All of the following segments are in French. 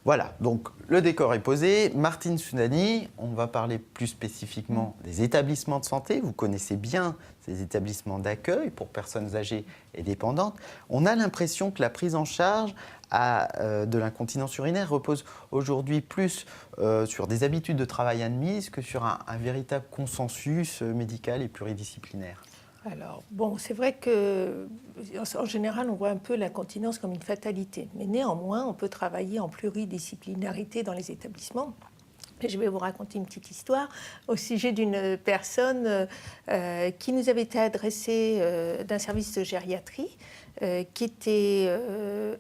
Voilà, donc le décor est posé. Martine Soudani, on va parler plus spécifiquement des établissements de santé. Vous connaissez bien ces établissements d'accueil pour personnes âgées et dépendantes. On a l'impression que la prise en charge de l'incontinence urinaire repose aujourd'hui plus sur des habitudes de travail admises que sur un véritable consensus médical et pluridisciplinaire. Alors, bon, c'est vrai qu'en général, on voit un peu l'incontinence comme une fatalité. Mais néanmoins, on peut travailler en pluridisciplinarité dans les établissements. Et je vais vous raconter une petite histoire au sujet d'une personne qui nous avait été adressée d'un service de gériatrie, qui était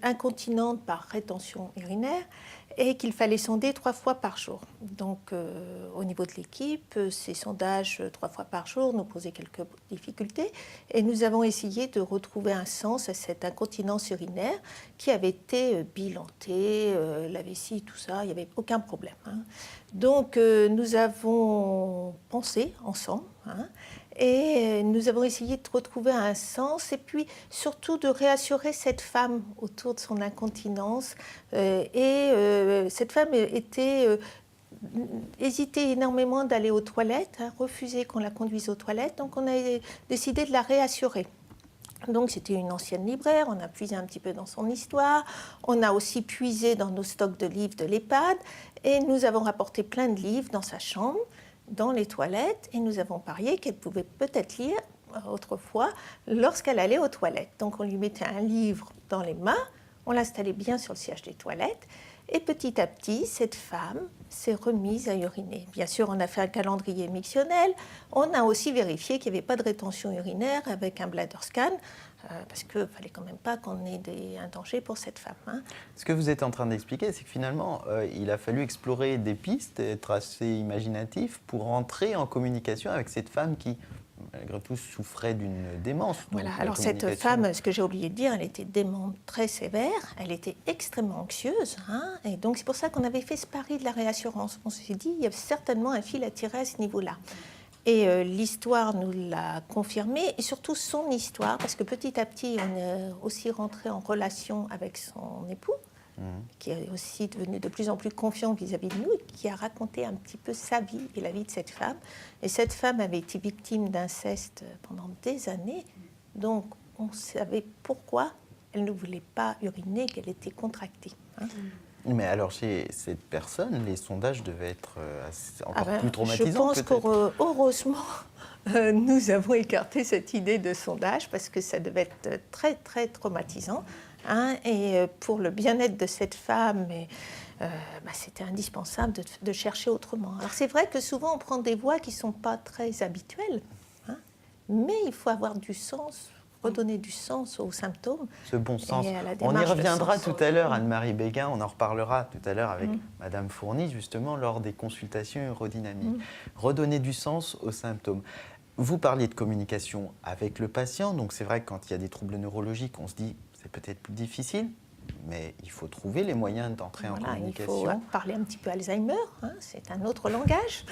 incontinente par rétention urinaire et qu'il fallait sonder 3 fois par jour. Donc, au niveau de l'équipe, ces sondages 3 fois par jour nous posaient quelques difficultés et nous avons essayé de retrouver un sens à cette incontinence urinaire qui avait été bilantée, la vessie, tout ça, il n'y avait aucun problème. Donc, nous avons pensé ensemble, et nous avons essayé de retrouver un sens et puis surtout de réassurer cette femme autour de son incontinence. Cette femme hésitait énormément d'aller aux toilettes, refusait qu'on la conduise aux toilettes, donc on a décidé de la réassurer. Donc c'était une ancienne libraire, on a puisé un petit peu dans son histoire, on a aussi puisé dans nos stocks de livres de l'EHPAD et nous avons rapporté plein de livres dans sa chambre, dans les toilettes, et nous avons parié qu'elle pouvait peut-être lire autrefois lorsqu'elle allait aux toilettes. Donc on lui mettait un livre dans les mains, on l'installait bien sur le siège des toilettes, et petit à petit, cette femme s'est remise à uriner. Bien sûr, on a fait un calendrier mictionnel, on a aussi vérifié qu'il n'y avait pas de rétention urinaire avec un bladder scan, parce qu'il ne fallait quand même pas qu'on ait un danger pour cette femme. Ce que vous êtes en train d'expliquer, c'est que finalement, il a fallu explorer des pistes, être assez imaginatif pour entrer en communication avec cette femme qui, malgré tout, souffrait d'une démence. Voilà. Alors cette femme, ce que j'ai oublié de dire, elle était démente très sévère, elle était extrêmement anxieuse, et donc c'est pour ça qu'on avait fait ce pari de la réassurance. On s'est dit, il y a certainement un fil à tirer à ce niveau-là. Et l'histoire nous l'a confirmé, et surtout son histoire, parce que petit à petit, on est aussi rentré en relation avec son époux, qui est aussi devenu de plus en plus confiant vis-à-vis de nous, et qui a raconté un petit peu sa vie et la vie de cette femme. Et cette femme avait été victime d'inceste pendant des années, donc on savait pourquoi elle ne voulait pas uriner, qu'elle était contractée. Mais alors, chez cette personne, les sondages devaient être encore plus traumatisants. Je pense qu'heureusement, nous avons écarté cette idée de sondage parce que ça devait être très, très traumatisant. Et pour le bien-être de cette femme, c'était indispensable de chercher autrement. Alors c'est vrai que souvent, on prend des voies qui ne sont pas très habituelles, mais il faut avoir du sens, redonner du sens aux symptômes. Ce bon sens. On y reviendra tout à l'heure, Anne-Marie Béguin, on en reparlera tout à l'heure avec Madame Fourny, justement, lors des consultations urodynamiques. Redonner du sens aux symptômes. Vous parliez de communication avec le patient, donc c'est vrai que quand il y a des troubles neurologiques, on se dit c'est peut-être plus difficile, mais il faut trouver les moyens d'entrer en communication. Il faut parler un petit peu Alzheimer, c'est un autre langage.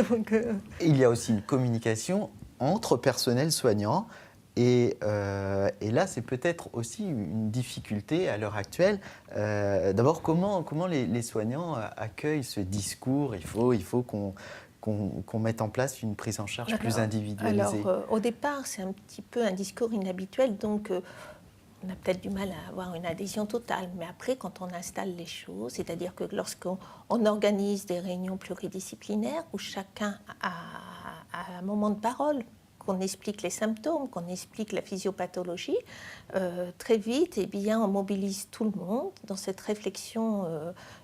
Donc, Il y a aussi une communication entre personnel soignant. Et là, c'est peut-être aussi une difficulté à l'heure actuelle. D'abord, comment les soignants accueillent ce discours ? Il faut qu'on mette en place une prise en charge plus individualisée. Alors, au départ, c'est un petit peu un discours inhabituel, donc on a peut-être du mal à avoir une adhésion totale. Mais après, quand on installe les choses, c'est-à-dire que lorsqu'on organise des réunions pluridisciplinaires où chacun a un moment de parole, qu'on explique les symptômes, qu'on explique la physiopathologie, très vite, on mobilise tout le monde dans cette réflexion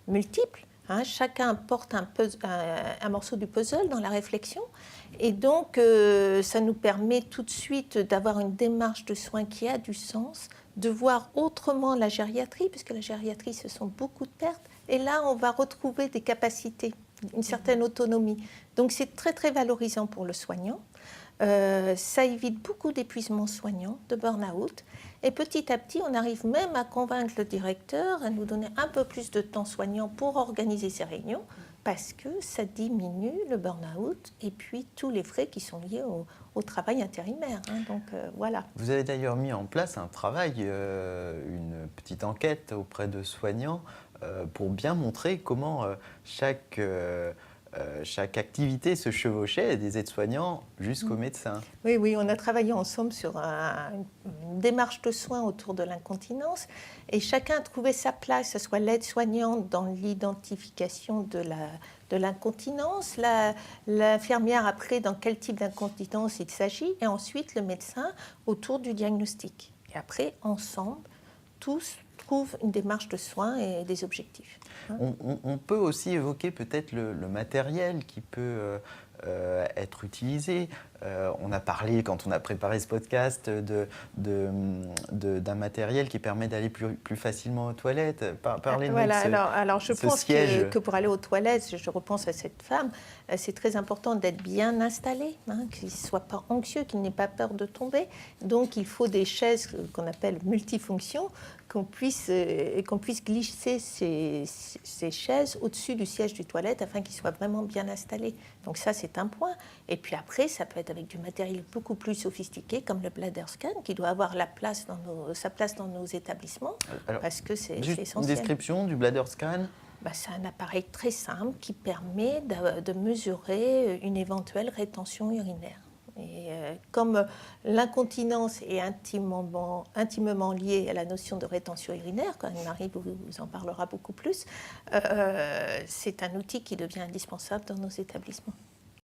multiple. Chacun porte un morceau du puzzle dans la réflexion. Et donc, ça nous permet tout de suite d'avoir une démarche de soins qui a du sens, de voir autrement la gériatrie, puisque la gériatrie, ce sont beaucoup de pertes. Et là, on va retrouver des capacités, une certaine autonomie. Donc, c'est très, très valorisant pour le soignant. Ça évite beaucoup d'épuisement soignant, de burn-out. Et petit à petit, on arrive même à convaincre le directeur à nous donner un peu plus de temps soignant pour organiser ces réunions, parce que ça diminue le burn-out et puis tous les frais qui sont liés au travail intérimaire. Donc voilà. Vous avez d'ailleurs mis en place un travail, une petite enquête auprès de soignants pour bien montrer comment chaque activité se chevauchait, des aides-soignants jusqu'aux médecins. Oui, oui, on a travaillé ensemble sur une démarche de soins autour de l'incontinence et chacun a trouvé sa place, que ce soit l'aide-soignante dans l'identification de l'incontinence, l'infirmière après dans quel type d'incontinence il s'agit et ensuite le médecin autour du diagnostic. Et après, ensemble, tous trouvent une démarche de soins et des objectifs. On peut aussi évoquer peut-être le matériel qui peut être utilisé. On a parlé, quand on a préparé ce podcast, d'un matériel qui permet d'aller plus facilement aux toilettes. Parlez-nous voilà, de ce, alors je pense siège. que pour aller aux toilettes, je repense à cette femme, c'est très important d'être bien installé, qu'il ne soit pas anxieux, qu'il n'ait pas peur de tomber. Donc il faut des chaises qu'on appelle multifonctions, qu'on puisse glisser ces chaises au-dessus du siège du toilette afin qu'ils soient vraiment bien installés. Donc ça, c'est un point. Et puis après, ça peut être avec du matériel beaucoup plus sophistiqué, comme le bladder scan, qui doit avoir sa place dans nos établissements, Alors, parce que c'est essentiel. Une description du bladder scan. C'est un appareil très simple qui permet de mesurer une éventuelle rétention urinaire. Et comme l'incontinence est intimement liée à la notion de rétention urinaire, quand Marie vous en parlera beaucoup plus, c'est un outil qui devient indispensable dans nos établissements.